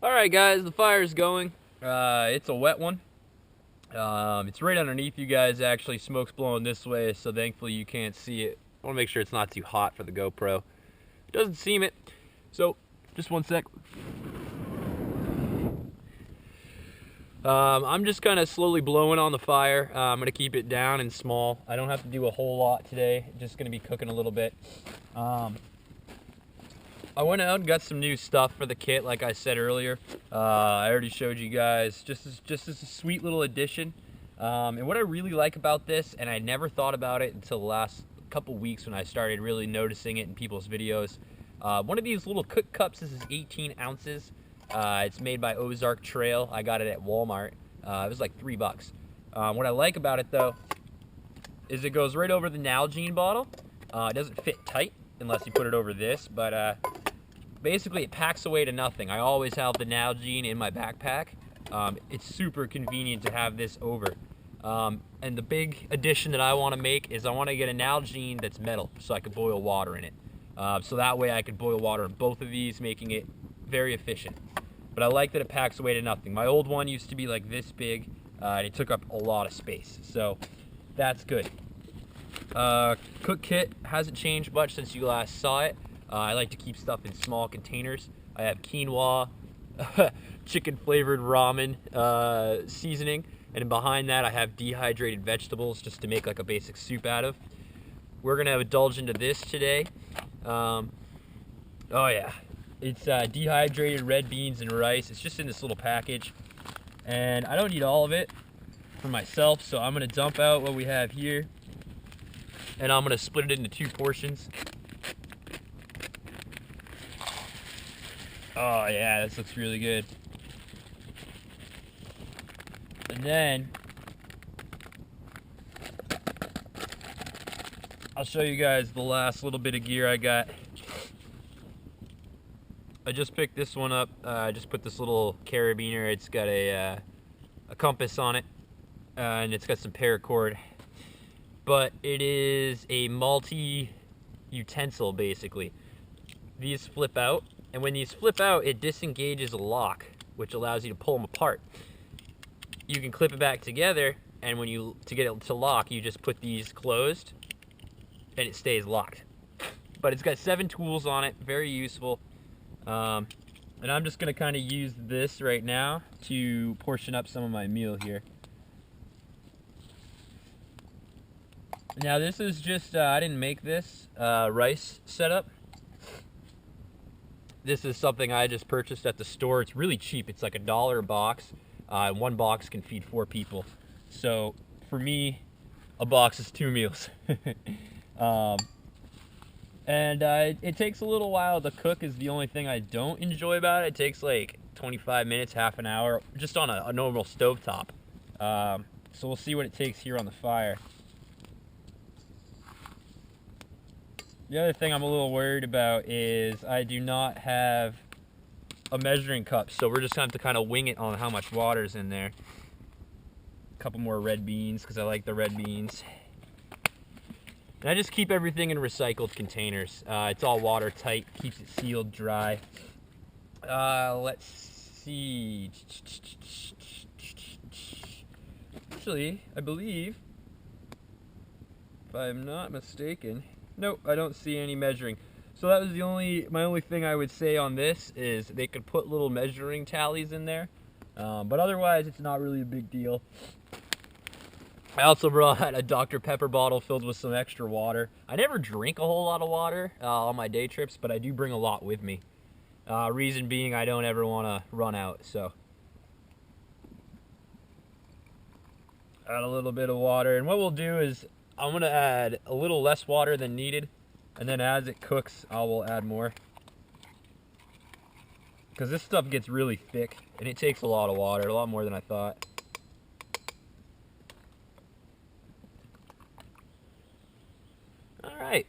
Alright guys, the fire's going. It's a wet one. It's right underneath you guys actually. Smoke's blowing this way, so thankfully you can't see it. I want to make sure it's not too hot for the GoPro. It doesn't seem it. So, just one sec. I'm just kind of slowly blowing on the fire. I'm going to keep it down and small. I don't have to do a whole lot today. Just going to be cooking a little bit. I went out and got some new stuff for the kit, like I said earlier. I already showed you guys, just as a sweet little addition. And what I really like about this, and I never thought about it until the last couple weeks when I started really noticing it in people's videos. One of these little cook cups, this is 18 ounces. It's made by Ozark Trail. I got it at Walmart. It was like $3. What I like about it though, is it goes right over the Nalgene bottle. It doesn't fit tight unless you put it over this, but basically it packs away to nothing. I always have the Nalgene in my backpack. It's super convenient to have this over. And the big addition that I want to make is I want to get a Nalgene that's metal so I can boil water in it. So that way I could boil water in both of these, making it very efficient. But I like that it packs away to nothing. My old one used to be like this big, and it took up a lot of space. So that's good. Cook kit hasn't changed much since you last saw it. I like to keep stuff in small containers. I have quinoa, chicken flavored ramen seasoning, and behind that I have dehydrated vegetables just to make like a basic soup out of. We're gonna indulge into this today. Oh yeah, it's dehydrated red beans and rice. It's just in this little package, and I don't need all of it for myself, so I'm gonna dump out what we have here, and I'm gonna split it into 2 portions. Oh yeah, this looks really good. And then I'll show you guys the last little bit of gear I got. I just picked this one up. I just put this little carabiner. It's got a compass on it, and it's got some paracord. But it is a multi-utensil basically. These flip out. And when these flip out, it disengages a lock, which allows you to pull them apart. You can clip it back together, and to get it to lock, you just put these closed, and it stays locked. But it's got 7 tools on it, very useful. And I'm just gonna kind of use this right now to portion up some of my meal here. Now this is just, I didn't make this rice setup. This is something I just purchased at the store. It's really cheap. It's like $1 a box. 1 box can feed 4 people. So for me, a box is 2 meals. It takes a little while to cook is the only thing I don't enjoy about it. It takes like 25 minutes, half an hour, just on a normal stovetop. So we'll see what it takes here on the fire. The other thing I'm a little worried about is I do not have a measuring cup, so we're just going to have to kind of wing it on how much water is in there. A couple more red beans because I like the red beans. And I just keep everything in recycled containers. It's all watertight, keeps it sealed dry. Let's see. Actually, I believe, if I'm not mistaken, nope, I don't see any measuring. So that was my only thing I would say on this is they could put little measuring tallies in there. But otherwise, it's not really a big deal. I also brought a Dr. Pepper bottle filled with some extra water. I never drink a whole lot of water on my day trips, but I do bring a lot with me. Reason being I don't ever want to run out, so. Add a little bit of water, and what we'll do is I'm gonna add a little less water than needed, and then as it cooks, I will add more. Because this stuff gets really thick, and it takes a lot of water, a lot more than I thought. Alright.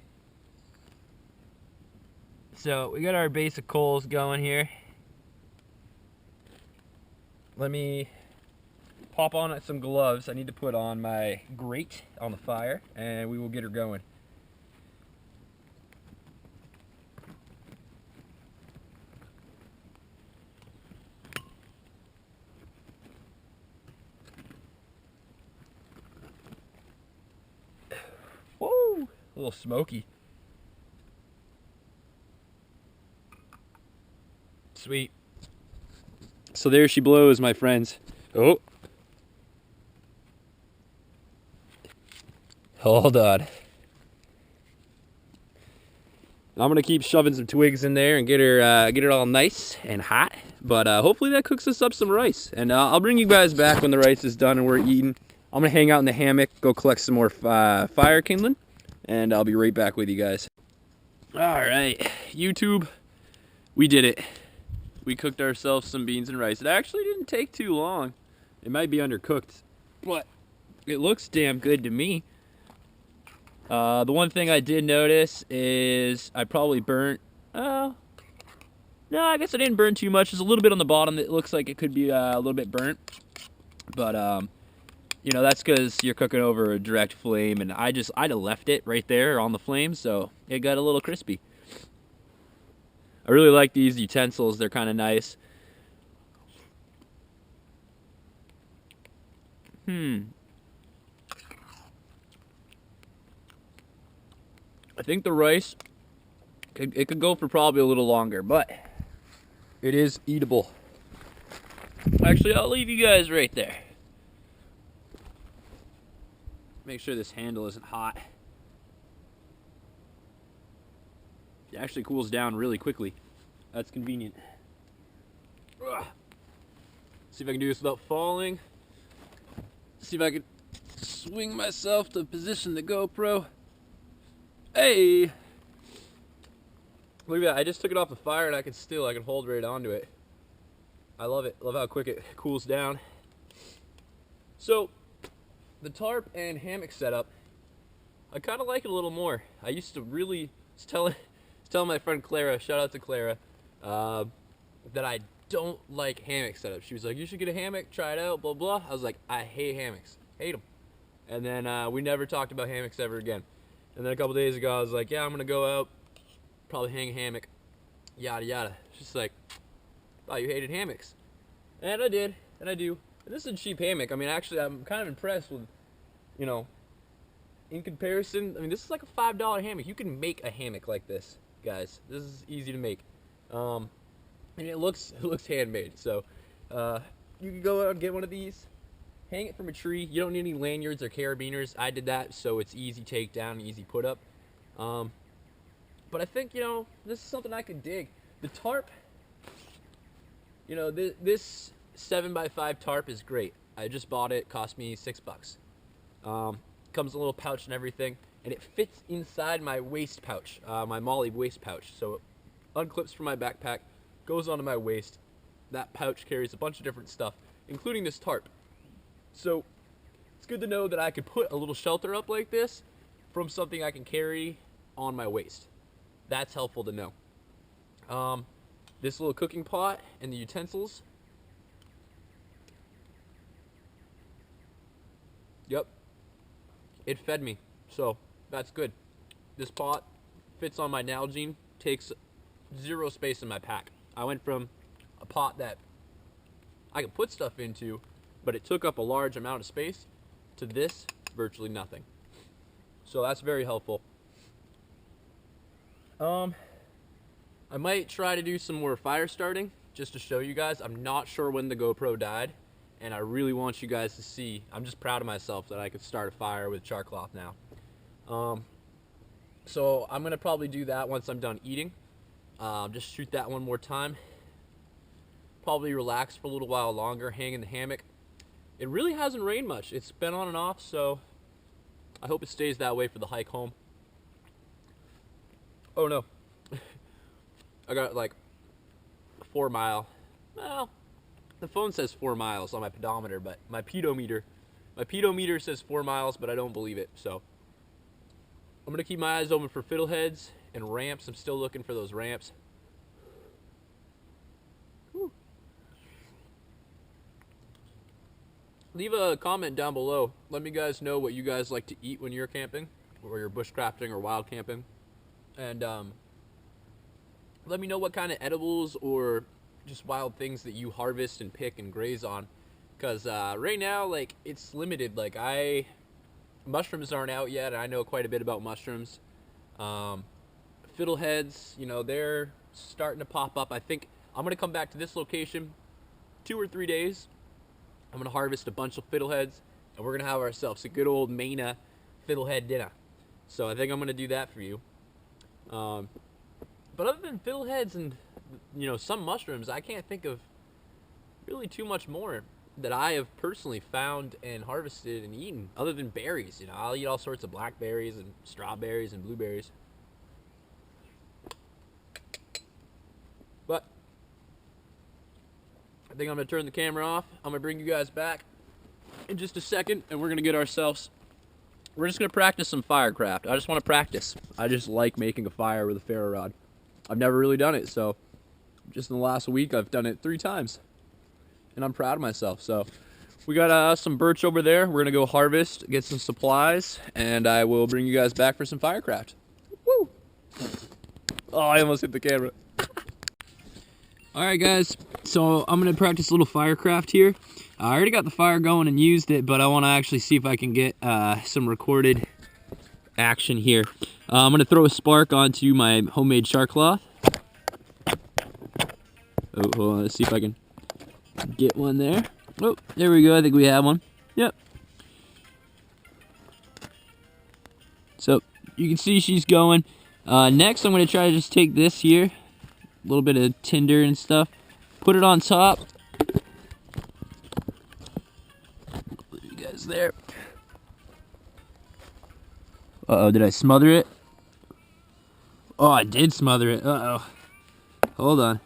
So, we got our basic coals going here. Let me pop on some gloves. I need to put on my grate on the fire, and we will get her going. A little smoky. Sweet. So there she blows, my friends. Oh. Hold on. I'm gonna keep shoving some twigs in there and get it all nice and hot. But hopefully that cooks us up some rice. And I'll bring you guys back when the rice is done and we're eating. I'm gonna hang out in the hammock, go collect some more fire kindling, and I'll be right back with you guys. All right, YouTube, we did it. We cooked ourselves some beans and rice. It actually didn't take too long. It might be undercooked, but it looks damn good to me. The one thing I did notice is I probably burnt, no, I guess I didn't burn too much. There's a little bit on the bottom that looks like it could be a little bit burnt. But, you know, that's because you're cooking over a direct flame, and I'd have left it right there on the flame, so it got a little crispy. I really like these utensils. They're kind of nice. I think the rice, it could go for probably a little longer, but it is eatable. Actually, I'll leave you guys right there. Make sure this handle isn't hot. It actually cools down really quickly. That's convenient. Ugh. See if I can do this without falling. See if I can swing myself to position the GoPro. Hey! Look at that, I just took it off the fire and I can hold right onto it. I love it. Love how quick it cools down. So, the tarp and hammock setup, I kind of like it a little more. I used to really telling my friend Clara, shout out to Clara, that I don't like hammock setup. She was like, you should get a hammock, try it out, blah blah. I was like, I hate hammocks, hate them. And then we never talked about hammocks ever again. And then a couple days ago I was like, yeah, I'm gonna go out, probably hang a hammock, yada yada. She's like, thought you hated hammocks. And I did, and I do. And this is a cheap hammock. I mean, actually I'm kind of impressed with, you know, in comparison, I mean, this is like a $5 hammock. You can make a hammock like this, guys. This is easy to make. And it looks handmade. So you can go out and get one of these, hang it from a tree. You don't need any lanyards or carabiners. I did that, so it's easy takedown, easy put up. But I think, you know, this is something I could dig. The tarp, you know, this 7x5 tarp is great. I just bought it, cost me $6. Comes in a little pouch and everything, and it fits inside my waist pouch, my Molly waist pouch. So it unclips from my backpack, goes onto my waist. That pouch carries a bunch of different stuff, including this tarp. So it's good to know that I could put a little shelter up like this from something I can carry on my waist. That's helpful to know. This little cooking pot and the utensils. Yep. It fed me, so that's good. This pot fits on my Nalgene, takes zero space in my pack. I went from a pot that I could put stuff into, but it took up a large amount of space, to this, virtually nothing. So that's very helpful. I might try to do some more fire starting, just to show you guys. I'm not sure when the GoPro died, and I really want you guys to see. I'm just proud of myself that I could start a fire with char cloth now. So I'm gonna probably do that once I'm done eating. Just shoot that one more time. Probably relax for a little while longer, hang in the hammock. It really hasn't rained much. It's been on and off, so I hope it stays that way for the hike home. Oh no. I got like a 4 mile, well, the phone says 4 miles on my pedometer, but my pedometer says 4 miles, but I don't believe it. So I'm gonna keep my eyes open for fiddleheads and ramps. I'm still looking for those ramps. Whew. Leave a comment down below. Let me guys know what you guys like to eat when you're camping, or you're bushcrafting or wild camping. And let me know what kind of edibles or just wild things that you harvest and pick and graze on, because right now, like, it's limited. Like, mushrooms aren't out yet, and I know quite a bit about mushrooms. Fiddleheads, you know, they're starting to pop up. I think I'm gonna come back to this location 2 or 3 days. I'm gonna harvest a bunch of fiddleheads, and we're gonna have ourselves a good old Maina fiddlehead dinner. So I think I'm gonna do that for you. But other than fiddleheads and, you know, some mushrooms, I can't think of really too much more that I have personally found and harvested and eaten, other than berries. You know, I'll eat all sorts of blackberries and strawberries and blueberries. But I think I'm gonna turn the camera off. I'm gonna bring you guys back in just a second, and we're just gonna practice some firecraft. I just want to practice. I just like making a fire with a ferro rod. I've never really done it, so just in the last week I've done it 3 times, and I'm proud of myself. So we got some birch over there. We're gonna go harvest, get some supplies, and I will bring you guys back for some firecraft. Woo! Oh, I almost hit the camera. Alright guys, so I'm going to practice a little firecraft here. I already got the fire going and used it, but I want to actually see if I can get some recorded action here. I'm going to throw a spark onto my homemade char cloth. Oh, hold on, let's see if I can get one there. Oh, there we go, I think we have one. Yep. So, you can see she's going. Next, I'm going to try to just take this here. A little bit of tinder and stuff, put it on top. Put you guys there. Uh-oh, did I smother it? Oh, I did smother it. Uh-oh. Hold on.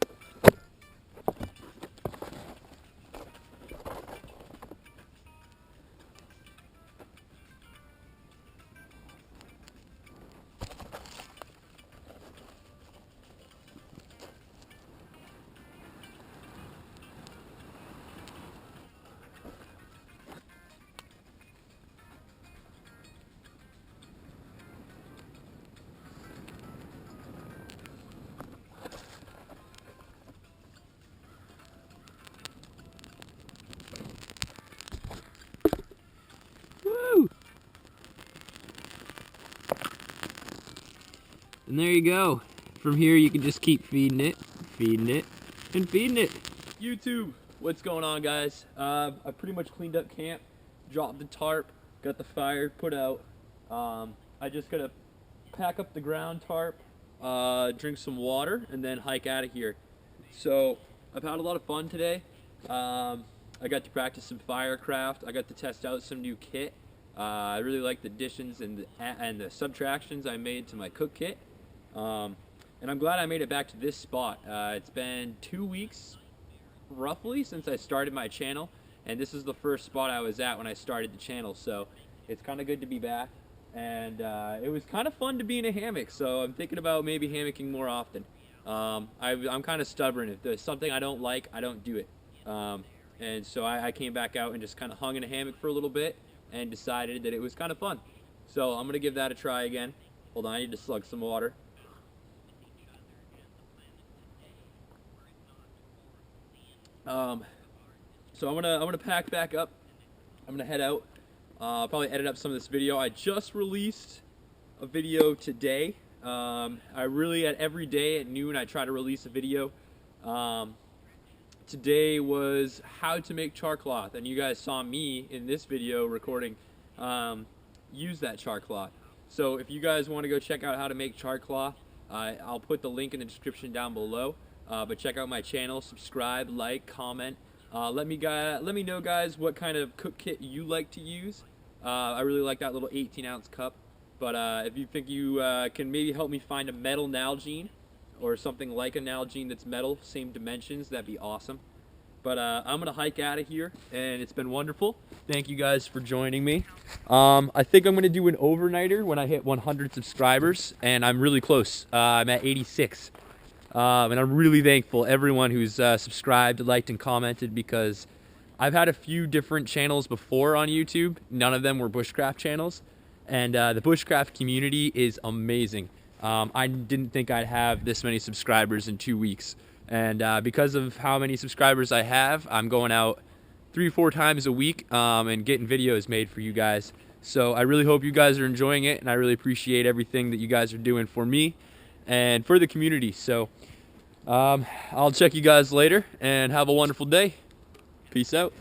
And there you go. From here you can just keep feeding it, and feeding it. YouTube, what's going on guys? I pretty much cleaned up camp, dropped the tarp, got the fire put out. I just gotta pack up the ground tarp, drink some water, and then hike out of here. So I've had a lot of fun today. I got to practice some firecraft. I got to test out some new kit. I really like the additions and the subtractions I made to my cook kit. And I'm glad I made it back to this spot. It's been 2 weeks, roughly, since I started my channel, and this is the first spot I was at when I started the channel, so it's kind of good to be back. And it was kind of fun to be in a hammock, so I'm thinking about maybe hammocking more often. I'm kind of stubborn. If there's something I don't like, I don't do it. And so I came back out and just kind of hung in a hammock for a little bit and decided that it was kind of fun. So I'm going to give that a try again. Hold on, I need to slug some water. So I'm gonna pack back up. I'm gonna head out. I'll probably edit up some of this video. I just released a video today. I really, at every day at noon, I try to release a video. Today was how to make char cloth, and you guys saw me in this video recording use that char cloth. So if you guys want to go check out how to make char cloth, I'll put the link in the description down below. But check out my channel, subscribe, like, comment. Let me know, guys, what kind of cook kit you like to use. I really like that little 18-ounce cup. But if you think you can maybe help me find a metal Nalgene or something like a Nalgene that's metal, same dimensions, that'd be awesome. But I'm going to hike out of here, and it's been wonderful. Thank you guys for joining me. I think I'm going to do an overnighter when I hit 100 subscribers, and I'm really close. I'm at 86. And I'm really thankful everyone who's subscribed, liked, and commented, because I've had a few different channels before on YouTube. None of them were bushcraft channels, and the bushcraft community is amazing. I didn't think I'd have this many subscribers in 2 weeks, and because of how many subscribers I have, I'm going out 3 or 4 times a week and getting videos made for you guys. So I really hope you guys are enjoying it, and I really appreciate everything that you guys are doing for me and for the community. So I'll check you guys later, and have a wonderful day. Peace out.